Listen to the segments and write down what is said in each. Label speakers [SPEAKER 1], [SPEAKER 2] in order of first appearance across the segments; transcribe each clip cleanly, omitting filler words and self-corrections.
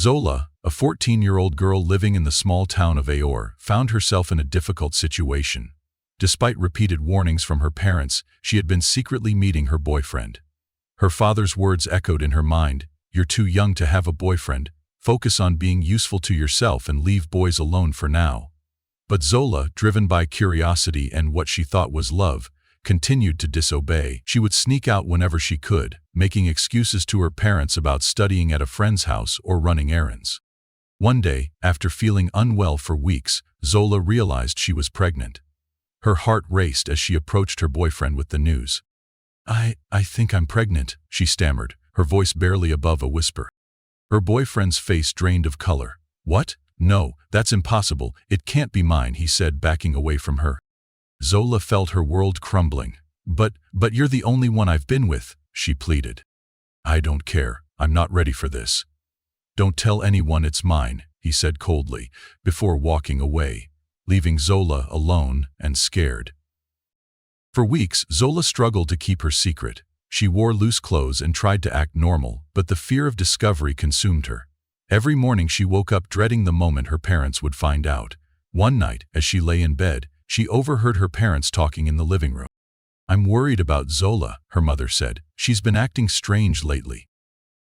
[SPEAKER 1] Zola, a 14-year-old girl living in the small town of Aor, found herself in a difficult situation. Despite repeated warnings from her parents, she had been secretly meeting her boyfriend. Her father's words echoed in her mind, "You're too young to have a boyfriend. Focus on being useful to yourself and leave boys alone for now." But Zola, driven by curiosity and what she thought was love, continued to disobey. She would sneak out whenever she could, making excuses to her parents about studying at a friend's house or running errands. One day, after feeling unwell for weeks, Zola realized she was pregnant. Her heart raced as she approached her boyfriend with the news. I think I'm pregnant," she stammered, her voice barely above a whisper. Her boyfriend's face drained of color. "What? No, that's impossible. It can't be mine," he said, backing away from her. Zola felt her world crumbling. But you're the only one I've been with," she pleaded. "I don't care. I'm not ready for this." "Don't tell anyone it's mine," he said coldly, before walking away, leaving Zola alone and scared. For weeks, Zola struggled to keep her secret. She wore loose clothes and tried to act normal, but the fear of discovery consumed her. Every morning she woke up dreading the moment her parents would find out. One night, as she lay in bed, she overheard her parents talking in the living room. "I'm worried about Zola," her mother said. "She's been acting strange lately."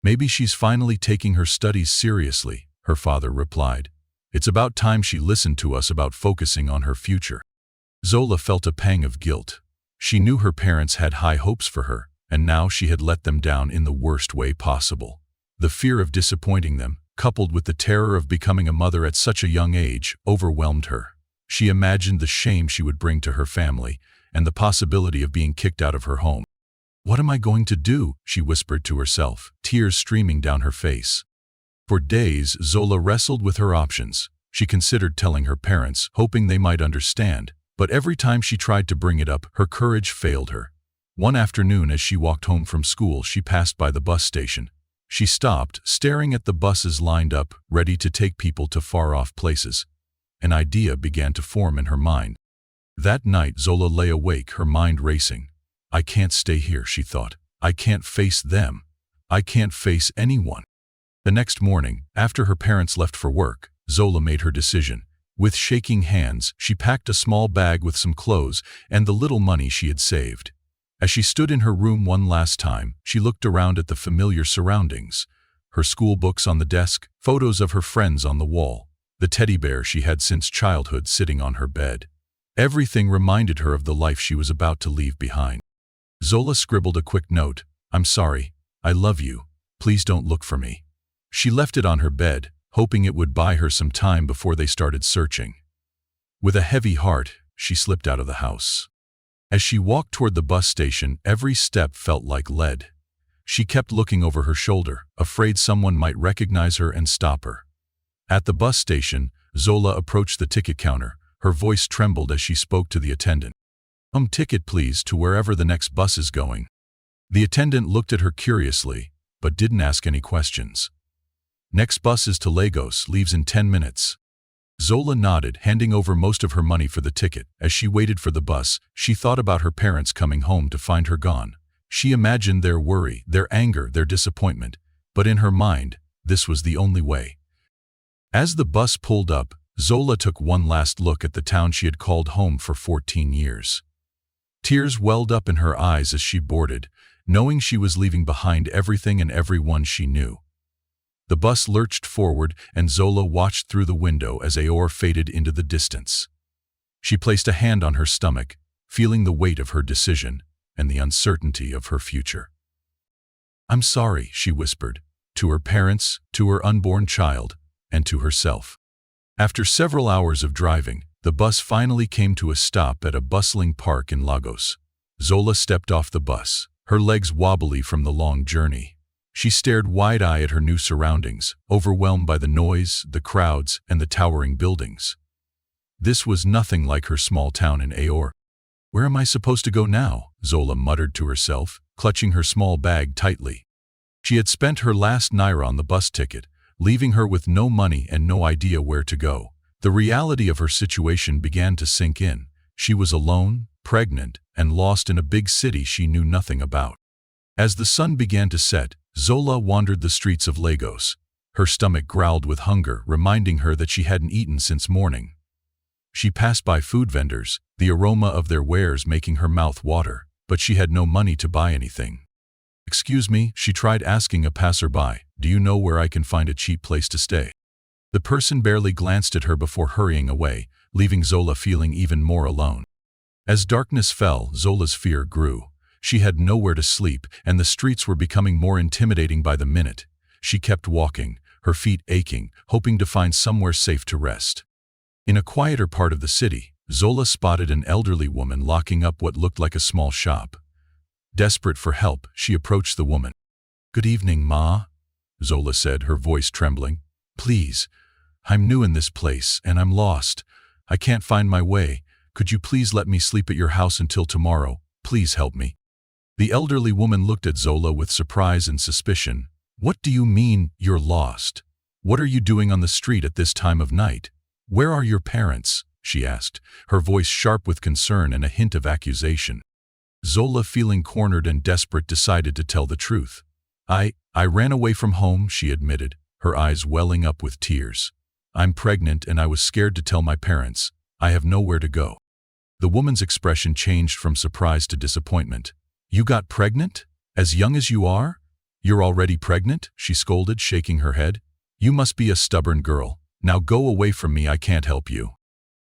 [SPEAKER 1] "Maybe she's finally taking her studies seriously," her father replied. "It's about time she listened to us about focusing on her future." Zola felt a pang of guilt. She knew her parents had high hopes for her, and now she had let them down in the worst way possible. The fear of disappointing them, coupled with the terror of becoming a mother at such a young age, overwhelmed her. She imagined the shame she would bring to her family, and the possibility of being kicked out of her home. "What am I going to do?" she whispered to herself, tears streaming down her face. For days, Zola wrestled with her options. She considered telling her parents, hoping they might understand, but every time she tried to bring it up, her courage failed her. One afternoon, as she walked home from school, she passed by the bus station. She stopped, staring at the buses lined up, ready to take people to far-off places. An idea began to form in her mind. That night, Zola lay awake, her mind racing. "I can't stay here," she thought. "I can't face them. I can't face anyone." The next morning, after her parents left for work, Zola made her decision. With shaking hands, she packed a small bag with some clothes and the little money she had saved. As she stood in her room one last time, she looked around at the familiar surroundings. Her school books on the desk, photos of her friends on the wall, the teddy bear she had since childhood sitting on her bed. Everything reminded her of the life she was about to leave behind. Zola scribbled a quick note. "I'm sorry. I love you. Please don't look for me." She left it on her bed, hoping it would buy her some time before they started searching. With a heavy heart, she slipped out of the house. As she walked toward the bus station, every step felt like lead. She kept looking over her shoulder, afraid someone might recognize her and stop her. At the bus station, Zola approached the ticket counter. Her voice trembled as she spoke to the attendant. Ticket please, to wherever the next bus is going." The attendant looked at her curiously, but didn't ask any questions. "Next bus is to Lagos, leaves in 10 minutes. Zola nodded, handing over most of her money for the ticket. As she waited for the bus, she thought about her parents coming home to find her gone. She imagined their worry, their anger, their disappointment, but in her mind, this was the only way. As the bus pulled up, Zola took one last look at the town she had called home for 14 years. Tears welled up in her eyes as she boarded, knowing she was leaving behind everything and everyone she knew. The bus lurched forward, and Zola watched through the window as Aor faded into the distance. She placed a hand on her stomach, feeling the weight of her decision and the uncertainty of her future. "I'm sorry," she whispered, to her parents, to her unborn child, and to herself. After several hours of driving, the bus finally came to a stop at a bustling park in Lagos. Zola stepped off the bus, her legs wobbly from the long journey. She stared wide-eyed at her new surroundings, overwhelmed by the noise, the crowds, and the towering buildings. This was nothing like her small town in Aor. "Where am I supposed to go now?" Zola muttered to herself, clutching her small bag tightly. She had spent her last naira on the bus ticket, leaving her with no money and no idea where to go. The reality of her situation began to sink in. She was alone, pregnant, and lost in a big city she knew nothing about. As the sun began to set, Zola wandered the streets of Lagos. Her stomach growled with hunger, reminding her that she hadn't eaten since morning. She passed by food vendors, the aroma of their wares making her mouth water, but she had no money to buy anything. "Excuse me," she tried asking a passerby, "do you know where I can find a cheap place to stay?" The person barely glanced at her before hurrying away, leaving Zola feeling even more alone. As darkness fell, Zola's fear grew. She had nowhere to sleep, and the streets were becoming more intimidating by the minute. She kept walking, her feet aching, hoping to find somewhere safe to rest. In a quieter part of the city, Zola spotted an elderly woman locking up what looked like a small shop. Desperate for help, she approached the woman. "Good evening, Ma," Zola said, her voice trembling. "Please, I'm new in this place, and I'm lost. I can't find my way. Could you please let me sleep at your house until tomorrow? Please help me." The elderly woman looked at Zola with surprise and suspicion. "What do you mean, you're lost? What are you doing on the street at this time of night? Where are your parents?" she asked, her voice sharp with concern and a hint of accusation. Zola, feeling cornered and desperate, decided to tell the truth. I ran away from home," she admitted, her eyes welling up with tears. "I'm pregnant and I was scared to tell my parents. I have nowhere to go." The woman's expression changed from surprise to disappointment. "You got pregnant? As young as you are? You're already pregnant?" she scolded, shaking her head. "You must be a stubborn girl. Now go away from me, I can't help you."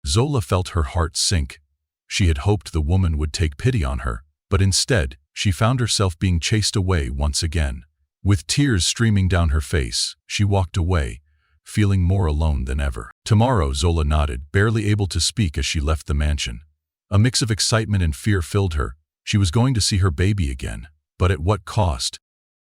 [SPEAKER 1] Zola felt her heart sink. She had hoped the woman would take pity on her, but instead, she found herself being chased away once again. With tears streaming down her face, she walked away, feeling more alone than ever. "Tomorrow," Zola nodded, barely able to speak as she left the mansion. A mix of excitement and fear filled her. She was going to see her baby again, but at what cost?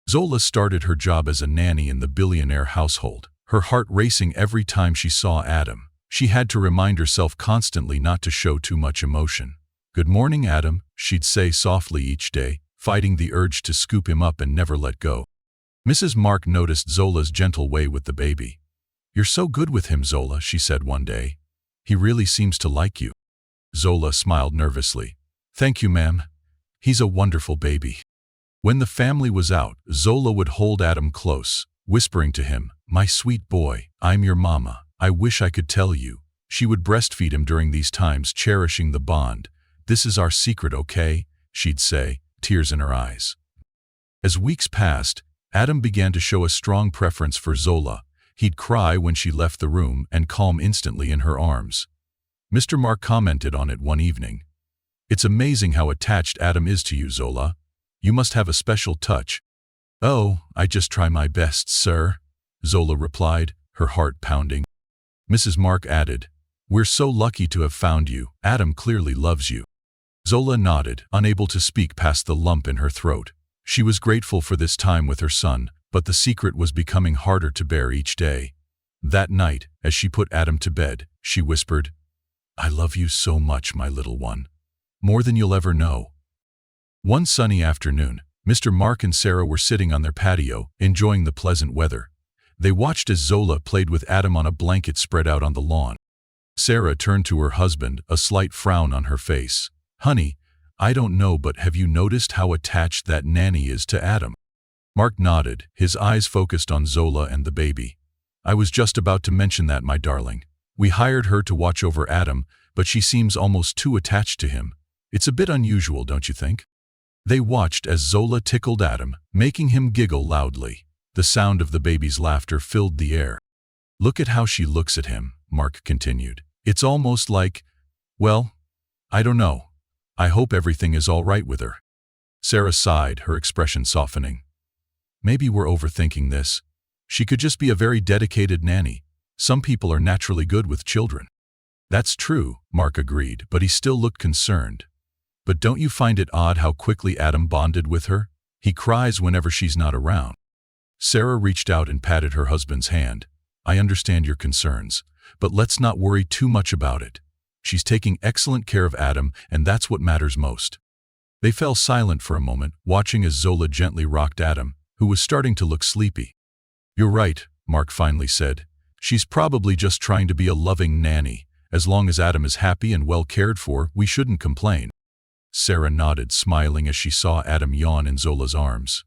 [SPEAKER 1] Zola started her job as a nanny in the billionaire household, her heart racing every time she saw Adam. She had to remind herself constantly not to show too much emotion. "Good morning, Adam," she'd say softly each day, fighting the urge to scoop him up and never let go. Mrs. Mark noticed Zola's gentle way with the baby. "You're so good with him, Zola," she said one day. "He really seems to like you." Zola smiled nervously. "Thank you, ma'am. He's a wonderful baby." When the family was out, Zola would hold Adam close, whispering to him, "My sweet boy, I'm your mama. I wish I could tell you." She would breastfeed him during these times, cherishing the bond. "This is our secret, okay?" she'd say, tears in her eyes. As weeks passed, Adam began to show a strong preference for Zola. He'd cry when she left the room and calm instantly in her arms. Mr. Mark commented on it one evening. "It's amazing how attached Adam is to you, Zola. You must have a special touch." "Oh, I just try my best, sir," Zola replied, her heart pounding. Mrs. Mark added, "We're so lucky to have found you. Adam clearly loves you." Zola nodded, unable to speak past the lump in her throat. She was grateful for this time with her son, but the secret was becoming harder to bear each day. That night, as she put Adam to bed, she whispered, "I love you so much, my little one. More than you'll ever know." One sunny afternoon, Mr. Mark and Sarah were sitting on their patio, enjoying the pleasant weather. They watched as Zola played with Adam on a blanket spread out on the lawn. Sarah turned to her husband, a slight frown on her face. "Honey, I don't know, but have you noticed how attached that nanny is to Adam?" Mark nodded, his eyes focused on Zola and the baby. "I was just about to mention that, my darling. We hired her to watch over Adam, but she seems almost too attached to him. It's a bit unusual, don't you think?" They watched as Zola tickled Adam, making him giggle loudly. The sound of the baby's laughter filled the air. "Look at how she looks at him," Mark continued. "It's almost like, well, I don't know. I hope everything is all right with her." Sarah sighed, her expression softening. "Maybe we're overthinking this. She could just be a very dedicated nanny. Some people are naturally good with children." "That's true," Mark agreed, but he still looked concerned. "But don't you find it odd how quickly Adam bonded with her? He cries whenever she's not around." Sarah reached out and patted her husband's hand. "I understand your concerns, but let's not worry too much about it. She's taking excellent care of Adam, and that's what matters most." They fell silent for a moment, watching as Zola gently rocked Adam, who was starting to look sleepy. "You're right," Mark finally said. "She's probably just trying to be a loving nanny. As long as Adam is happy and well cared for, we shouldn't complain." Sarah nodded, smiling as she saw Adam yawn in Zola's arms.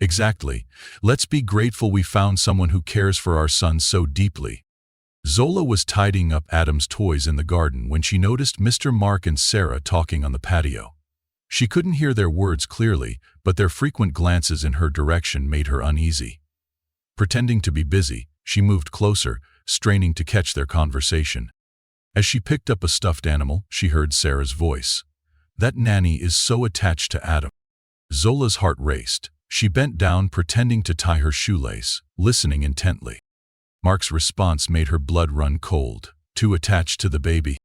[SPEAKER 1] Exactly. Let's be grateful we found someone who cares for our son so deeply. Zola was tidying up Adam's toys in the garden when she noticed Mr. Mark and Sarah talking on the patio. She couldn't hear their words clearly, but their frequent glances in her direction made her uneasy. Pretending to be busy, she moved closer, straining to catch their conversation. As she picked up a stuffed animal, she heard Sarah's voice. "That nanny is so attached to Adam." Zola's heart raced. She bent down, pretending to tie her shoelace, listening intently. Mark's response made her blood run cold. Too attached to the baby.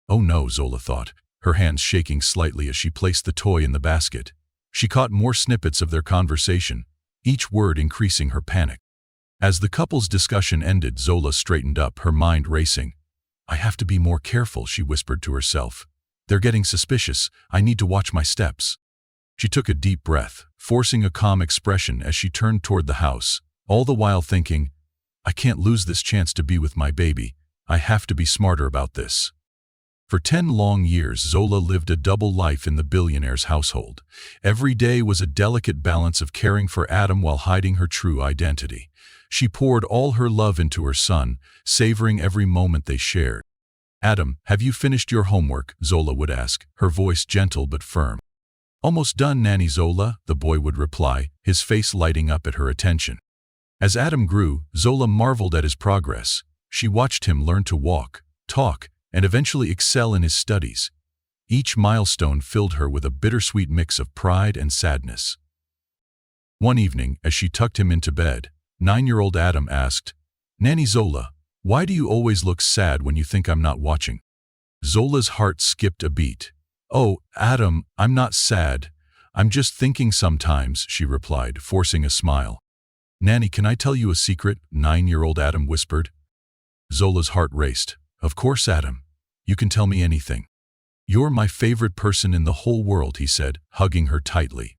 [SPEAKER 1] Oh no, Zola thought, her hands shaking slightly as she placed the toy in the basket. She caught more snippets of their conversation, each word increasing her panic. As the couple's discussion ended, Zola straightened up, her mind racing. "I have to be more careful," she whispered to herself. "They're getting suspicious. I need to watch my steps." She took a deep breath, forcing a calm expression as she turned toward the house, all the while thinking, "I can't lose this chance to be with my baby. I have to be smarter about this." For 10 long years, Zola lived a double life in the billionaire's household. Every day was a delicate balance of caring for Adam while hiding her true identity. She poured all her love into her son, savoring every moment they shared. "Adam, have you finished your homework?" Zola would ask, her voice gentle but firm. "Almost done, Nanny Zola," the boy would reply, his face lighting up at her attention. As Adam grew, Zola marveled at his progress. She watched him learn to walk, talk, and eventually excel in his studies. Each milestone filled her with a bittersweet mix of pride and sadness. One evening, as she tucked him into bed, 9-year-old Adam asked, "Nanny Zola, why do you always look sad when you think I'm not watching?" Zola's heart skipped a beat. "Oh, Adam, I'm not sad. I'm just thinking sometimes," she replied, forcing a smile. "Nanny, can I tell you a secret?" 9-year-old Adam whispered. Zola's heart raced. "Of course, Adam. You can tell me anything." "You're my favorite person in the whole world," he said, hugging her tightly.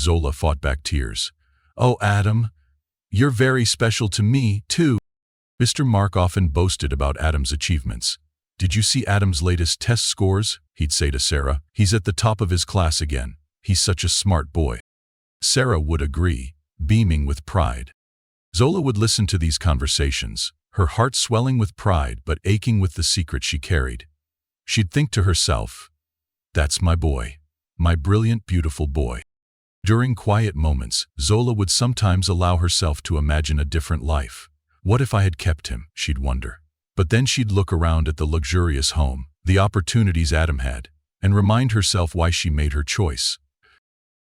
[SPEAKER 1] Zola fought back tears. "Oh, Adam, you're very special to me, too." Mr. Mark often boasted about Adam's achievements. "Did you see Adam's latest test scores?" he'd say to Sarah. "He's at the top of his class again. He's such a smart boy." Sarah would agree, beaming with pride. Zola would listen to these conversations, her heart swelling with pride but aching with the secret she carried. She'd think to herself, "That's my boy, my brilliant, beautiful boy." During quiet moments, Zola would sometimes allow herself to imagine a different life. What if I had kept him, she'd wonder. But then she'd look around at the luxurious home, the opportunities Adam had, and remind herself why she made her choice.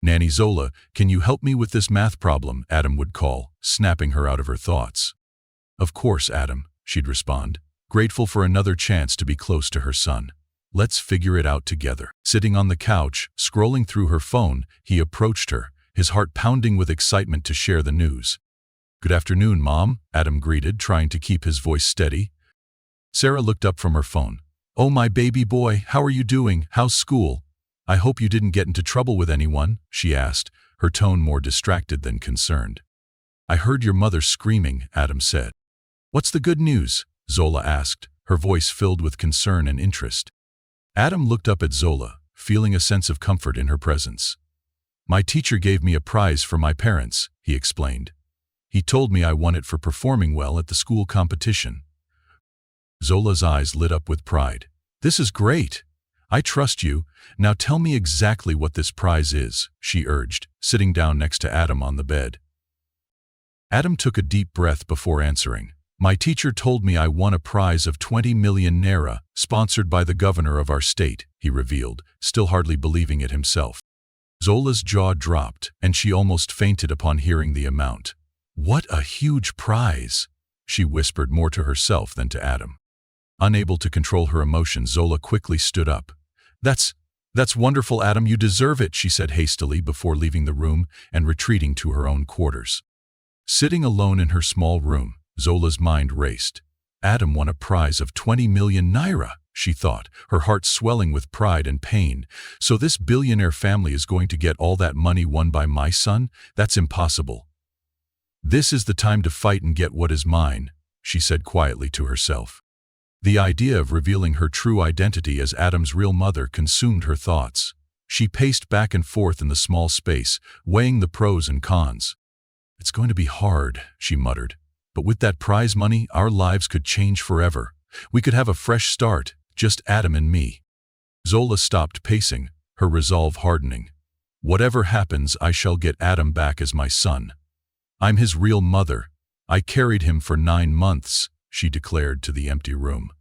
[SPEAKER 1] "Nanny Zola, can you help me with this math problem?" Adam would call, snapping her out of her thoughts. "Of course, Adam," she'd respond, grateful for another chance to be close to her son. "Let's figure it out together." Sitting on the couch, scrolling through her phone, he approached her, his heart pounding with excitement to share the news. "Good afternoon, Mom," Adam greeted, trying to keep his voice steady. Sarah looked up from her phone. "Oh, my baby boy, how are you doing? How's school? I hope you didn't get into trouble with anyone," she asked, her tone more distracted than concerned. "I heard your mother screaming," Adam said. "What's the good news?" Zola asked, her voice filled with concern and interest. Adam looked up at Zola, feeling a sense of comfort in her presence. "My teacher gave me a prize for my parents," he explained. "He told me I won it for performing well at the school competition." Zola's eyes lit up with pride. "This is great. I trust you. Now tell me exactly what this prize is," she urged, sitting down next to Adam on the bed. Adam took a deep breath before answering. "My teacher told me I won a prize of 20 million naira, sponsored by the governor of our state," he revealed, still hardly believing it himself. Zola's jaw dropped, and she almost fainted upon hearing the amount. "What a huge prize!" she whispered, more to herself than to Adam. Unable to control her emotions, Zola quickly stood up. That's wonderful, Adam, you deserve it," she said hastily before leaving the room and retreating to her own quarters. Sitting alone in her small room, Zola's mind raced. Adam won a prize of 20 million naira, she thought, her heart swelling with pride and pain. "So this billionaire family is going to get all that money won by my son? That's impossible. This is the time to fight and get what is mine," she said quietly to herself. The idea of revealing her true identity as Adam's real mother consumed her thoughts. She paced back and forth in the small space, weighing the pros and cons. "It's going to be hard," she muttered. "But with that prize money, our lives could change forever. We could have a fresh start, just Adam and me." Zola stopped pacing, her resolve hardening. "Whatever happens, I shall get Adam back as my son. I'm his real mother. I carried him for 9 months," she declared to the empty room.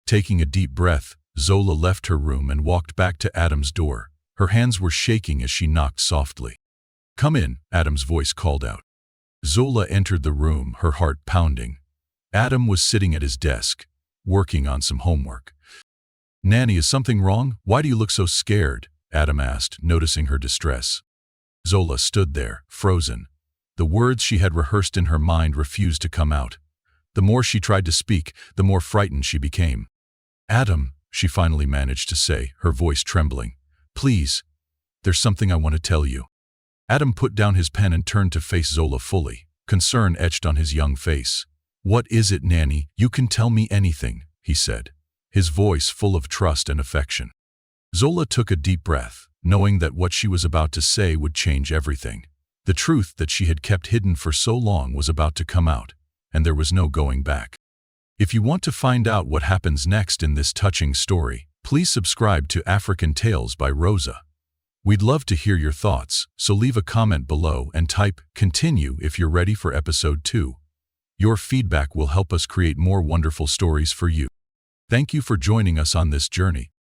[SPEAKER 1] Taking a deep breath, Zola left her room and walked back to Adam's door. Her hands were shaking as she knocked softly. "Come in," Adam's voice called out. Zola entered the room, her heart pounding. Adam was sitting at his desk, working on some homework. "Nanny, is something wrong? Why do you look so scared?" Adam asked, noticing her distress. Zola stood there, frozen. The words she had rehearsed in her mind refused to come out. The more she tried to speak, the more frightened she became. "Adam," she finally managed to say, her voice trembling. "Please, there's something I want to tell you." Adam put down his pen and turned to face Zola fully, concern etched on his young face. "What is it, Nanny? You can tell me anything," he said, his voice full of trust and affection. Zola took a deep breath, knowing that what she was about to say would change everything. The truth that she had kept hidden for so long was about to come out, and there was no going back. If you want to find out what happens next in this touching story, please subscribe to African Tales by Rosa. We'd love to hear your thoughts, so leave a comment below and type "continue" if you're ready for episode 2. Your feedback will help us create more wonderful stories for you. Thank you for joining us on this journey.